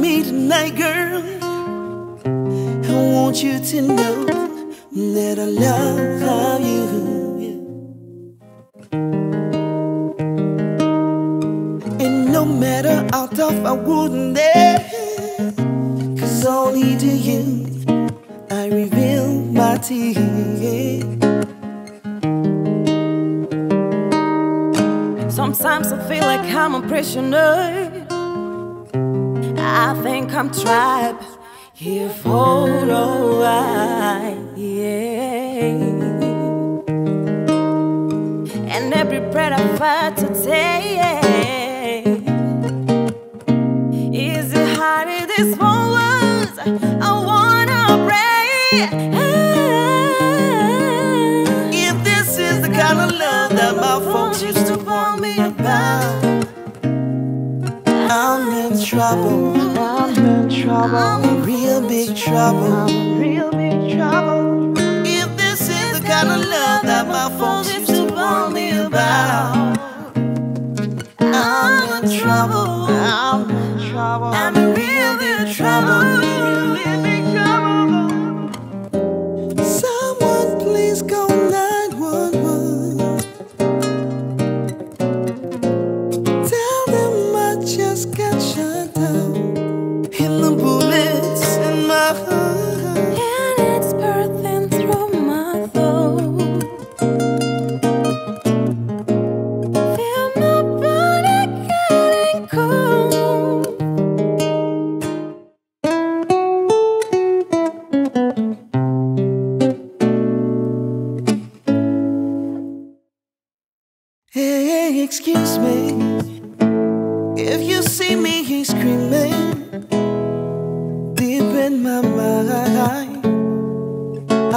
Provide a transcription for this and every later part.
me tonight, girl. I want you to know that I love you. And no matter how tough I wouldn't dare, 'cause only to you I reveal my tears. Sometimes I feel like I'm a prisoner. I think I'm trapped here for a while, yeah. And every breath I fight to take, is it hard in these moments? I wanna break. If this is the kind of love that my folks used to warn me about, I'm in trouble. I'm in trouble. I'm in real big trouble. I'm in real big trouble. If this is the kind of love that my folks used to warn me about, I'm in trouble. I'm in trouble. I'm in real big trouble. Real big trouble. Someone please call 911. Tell them I just got shot down, and the bullets in my heart, And it's birthing through my throat. Feel my body getting cold. Hey, excuse me if you see me screaming deep in my mind.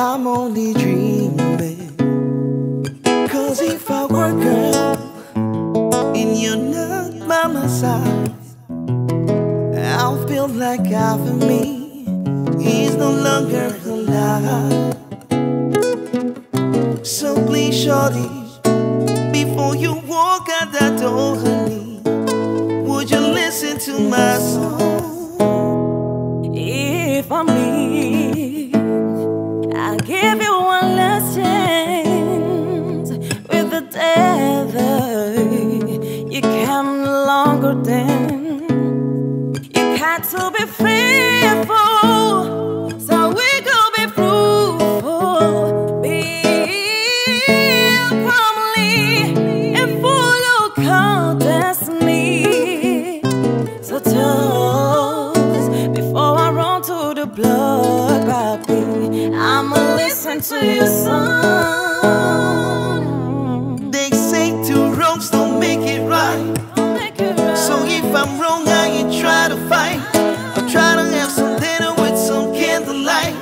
I'm only dreaming, 'cause if I were a girl and you're not by my side, I'll feel like half of me is no longer alive. So please, shorty, before you walk out that door, honey, would you listen to my song? If I'm me, I'll give you one last chance. With the devil, you can no longer dance. You got to be faithful, so we could be fruitful. Be promptly and follow God's destiny. So toast before I run to the blood, papi, I'ma listen to your song. They say two wrongs don't make it right. So if I'm wrong, I ain't try to fight. I'll try to have some dinner with some candlelight,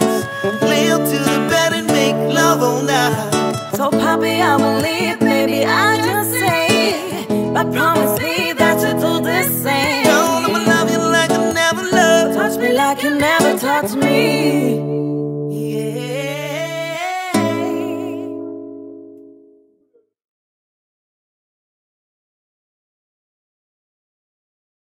lay up to the bed and make love all night. So papi, I believe, baby, I just say, but promise me that you do the same. Girl, I'ma love you like I never loved. Touch me like you never touched me.